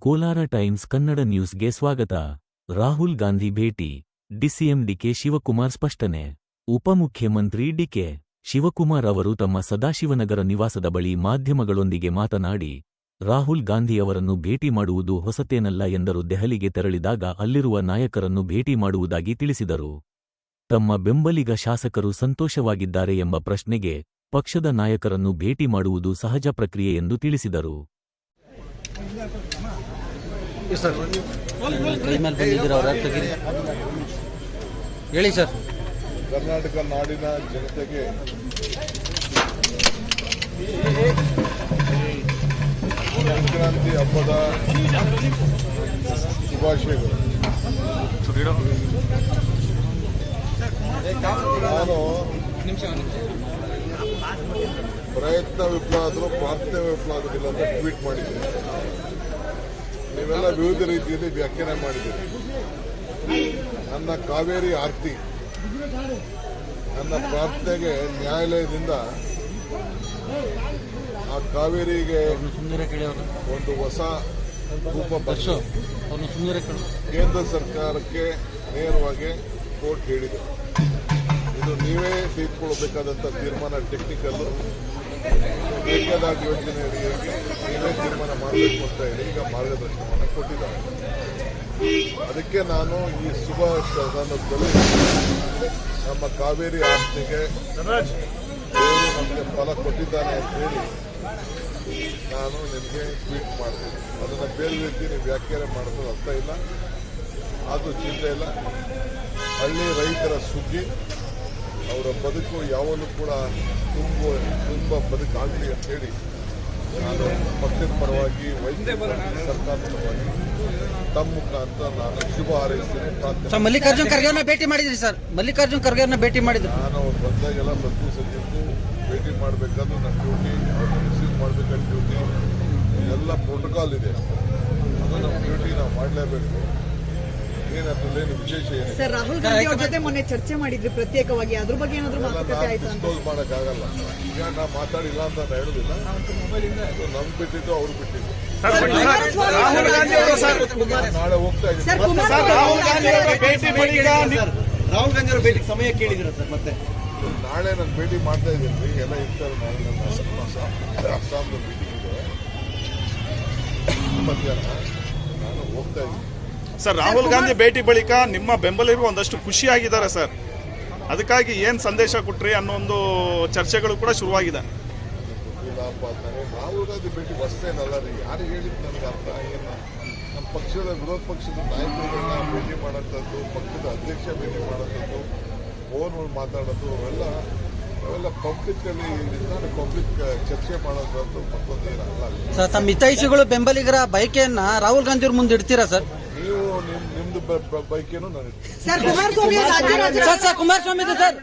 Kolar times Kannada ನ್ಯೂಸ್ಗೆ ಸ್ವಾಗತ. ರಾಹುಲ್ ಗಾಂಧಿ ಭೇಟಿ, ಡಿಸಿಎಂ ಡಿಕೆ ಶಿವಕುಮಾರ್ ಸ್ಪಷ್ಟನೆ. ಉಪಮುಖ್ಯಮಂತ್ರಿ ಡಿಕೆ ಶಿವಕುಮಾರ್ ಅವರು ತಮ್ಮ ಸದಾಶಿವನಗರ ನಿವಾಸದ ಬಳಿ ಮಾಧ್ಯಮಗಳೊಂದಿಗೆ ಮಾತನಾಡಿ, ರಾಹುಲ್ ಗಾಂಧಿಯವರನ್ನು ಭೇಟಿ ಮಾಡುವುದು ಹೊಸತೇನಲ್ಲ ಎಂದರು. ದೆಹಲಿಗೆ ತೆರಳಿದಾಗ ಅಲ್ಲಿರುವ ನಾಯಕರನ್ನು ಭೇಟಿ ಮಾಡುವುದಾಗಿ ತಿಳಿಸಿದರು. ತಮ್ಮ ಬೆಂಬಲಿಗ ಶಾಸಕರು ಸಂತೋಷವಾಗಿದ್ದಾರೆ ಎಂಬ ಪ್ರಶ್ನೆಗೆ, ಪಕ್ಷದ ನಾಯಕರನ್ನು ಭೇಟಿ ಮಾಡುವುದು ಸಹಜ ಪ್ರಕ್ರಿಯೆ ಎಂದು ತಿಳಿಸಿದರು. ಹೇಳಿ ಸರ್. ಕರ್ನಾಟಕ ನಾಡಿನ ಜನತೆಗೆ ಸಂಕ್ರಾಂತಿ ಹಬ್ಬದ ಶುಭಾಶಯಗಳು. ನಾನು ಪ್ರಯತ್ನ ವಿಫಲ ಆದರೂ ಪ್ರಾರ್ಥನೆ ವಿಫಲ ಆಗೋದಿಲ್ಲ ಅಂತ ಟ್ವೀಟ್ ಮಾಡಿದ್ದೀನಿ. ನೀವೆಲ್ಲ ವಿವಿಧ ರೀತಿಯಲ್ಲಿ ವ್ಯಾಖ್ಯಾನ ಮಾಡಿದ್ದೀರಿ. ನನ್ನ ಕಾವೇರಿ ಆರ್ತಿ, ನನ್ನ ಪ್ರಾರ್ಥನೆಗೆ ನ್ಯಾಯಾಲಯದಿಂದ ಆ ಕಾವೇರಿಗೆ ಒಂದು ಹೊಸ ರೂಪ ಬಂದು ಕೇಂದ್ರ ಸರ್ಕಾರಕ್ಕೆ ನೇರವಾಗಿ ಕೋರ್ಟ್ ಹೇಳಿದೆ. ಇದು ನೀವೇ ತೆಗೆದುಕೊಳ್ಳಬೇಕಾದಂಥ ತೀರ್ಮಾನ, ಟೆಕ್ನಿಕಲ್ಲು ಬೇಕಾದ ಯೋಜನೆ ಅಡಿಯಲ್ಲಿ ನೀವೇ ತೀರ್ಮಾನ ಮಾಡಬೇಕು ಅಂತ ಹೇಳಿ ಈಗ ಮಾರ್ಗದರ್ಶನವನ್ನು ಕೊಟ್ಟಿದ್ದಾರೆ. ಅದಕ್ಕೆ ನಾನು ಈ ಶುಭ ಸಂದರ್ಭದಲ್ಲಿ ನಮ್ಮ ಕಾವೇರಿ ಆಸ್ತಿಗೆ ದೇವರು ನಮಗೆ ಫಲ ಕೊಟ್ಟಿದ್ದಾನೆ ಅಂತ ಹೇಳಿ ನಾನು ನಿಮಗೆ ಟ್ವೀಟ್ ಮಾಡ್ತೀನಿ. ಅದನ್ನು ಬೇರೆ ರೀತಿ ನೀವು ವ್ಯಾಖ್ಯಾನ ಮಾಡೋದು ಅರ್ಥ ಇಲ್ಲ, ಅದು ಚಿಂತೆ ಇಲ್ಲ. ಹಳ್ಳಿ ರೈತರ ಸುದ್ದಿ, ಅವರ ಬದುಕು ಯಾವಲ್ಲೂ ಕೂಡ ತುಂಬ ಬದುಕಾಗಲಿ ಅಂತ ಹೇಳಿ ನಾನು ಪಕ್ಷದ ಪರವಾಗಿ, ವೈದ್ಯರ ಸರ್ಕಾರದ ಪರವಾಗಿ ತಮ್ಮ ಮುಖಾಂತರ ನಾನು ಶುಭ ಹಾರೈಸ್ತೇನೆ, ಪ್ರಾರ್ಥನೆ. ಮಲ್ಲಿಕಾರ್ಜುನ್ ಖರ್ಗೆ ಅವ್ರನ್ನ ಭೇಟಿ ಮಾಡಿದ್ರಿ ಸರ್. ಮಲ್ಲಿಕಾರ್ಜುನ್ ಖರ್ಗೆ ಅವ್ರನ್ನ ಭೇಟಿ ಮಾಡಿದ್ರು. ನಾನು ಅವ್ರು ಬಂದಾಗೆಲ್ಲ ಪ್ರತಿ ಸದ್ಯಕ್ಕೂ ಭೇಟಿ ಮಾಡಬೇಕಾದ್ರೆ ನನ್ನ ಡ್ಯೂಟಿ, ಅವ್ರನ್ನ ರಿಸೀವ್ ಮಾಡಬೇಕಾದ ಡ್ಯೂಟಿ, ಎಲ್ಲ ಪ್ರೋಟೋಕಾಲ್ ಇದೆ. ಅದು ನಮ್ಮ ಡ್ಯೂಟಿ ನಾವು ಮಾಡಲೇಬೇಕು. ಏನಂತೇನು ವಿಶೇಷ ಏನಿದೆ ಸರ್? ರಾಹುಲ್ ಗಾಂಧಿ ಅವ್ರ ಜೊತೆ ಮೊನ್ನೆ ಚರ್ಚೆ ಮಾಡಿದ್ರಿ ಪ್ರತ್ಯೇಕವಾಗಿ, ಅದ್ರ ಬಗ್ಗೆ ಏನಾದ್ರು ಮಾತುಕತೆ ಆಯ್ತು? ಡಿಸ್ಕ್ಲೋಸ್ ಮಾಡೋಕ್ಕಾಗಲ್ಲ. ಈಗ ನಾ ಮಾತಾಡಿಲ್ಲ ಅಂತ ನಾನು ಹೇಳುದಿಲ್ಲ. ನಮ್ಗೆ ಬಿಟ್ಟಿದ್ದು ಅವ್ರು ಬಿಟ್ಟಿದ್ದು. ನಾಳೆ ಹೋಗ್ತಾ ಇದ್ದೀನಿ. ರಾಹುಲ್ ಗಾಂಧಿ ಅವರ ಭೇಟಿಗೆ ಸಮಯ ಕೇಳಿದಿರ ಸರ್? ಮತ್ತೆ ನಾಳೆ ನಾನು ಭೇಟಿ ಮಾಡ್ತಾ ಇದ್ದೀನಿ. ಎಲ್ಲ ಇರ್ತಾರೆ. ನಾಳೆ ನನ್ನ ಅಸ್ಸಾಂದ ಮೀಟಿಂಗ್ ಇದೆ ಮಧ್ಯಾಹ್ನ. ನಾನು ಹೋಗ್ತಾ ಇದ್ದೀನಿ ಸರ್. ರಾಹುಲ್ ಗಾಂಧಿ ಭೇಟಿ ಬಳಿಕ ನಿಮ್ಮ ಬೆಂಬಲಿಗರು ಒಂದಷ್ಟು ಖುಷಿಯಾಗಿದ್ದಾರೆ ಸರ್. ಅದಕ್ಕಾಗಿ ಏನ್ ಸಂದೇಶ ಕೊಟ್ರಿ ಅನ್ನೋ ಒಂದು ಚರ್ಚೆಗಳು ಕೂಡ ಶುರುವಾಗಿದೆ. ರಾಹುಲ್ ಗಾಂಧಿ ಭೇಟಿ ಹೊಸ್ತೇನಲ್ಲ ರೀ. ಯಾರು ಹೇಳಿದ್ದು ನನಗೆ ಅರ್ಥ ಆಗಿಲ್ಲ. ನಮ್ಮ ಪಕ್ಷದ ವಿರೋಧ ಪಕ್ಷದ ನಾಯಕರುಗಳನ್ನ ಭೇಟಿ ಮಾಡೋಂಥದ್ದು, ಪಕ್ಷದ ಅಧ್ಯಕ್ಷ ಭೇಟಿ ಮಾಡೋಂಥದ್ದು, ಫೋನ್ಗಳು ಮಾತಾಡೋದು, ಅವೆಲ್ಲ ಪಬ್ಲಿಕ್ ಚರ್ಚೆ ಮಾಡೋದು ಮತ್ತೊಂದು ಏನಲ್ಲ ಸರ್. ತಮ್ಮ ಹಿತೈಷಿಗಳು ಬೆಂಬಲಿಗರ ಬಯಕೆಯನ್ನ ರಾಹುಲ್ ಗಾಂಧಿ ಅವ್ರ ಮುಂದೆ ಇಡ್ತೀರಾ ಸರ್? ನೀವು ನಿಮ್ದು ಬೈಕೇನು ನಾನು ಸರ್ ಕುಮಾರಸ್ವಾಮಿ ಕುಮಾರಸ್ವಾಮಿ ಸರ್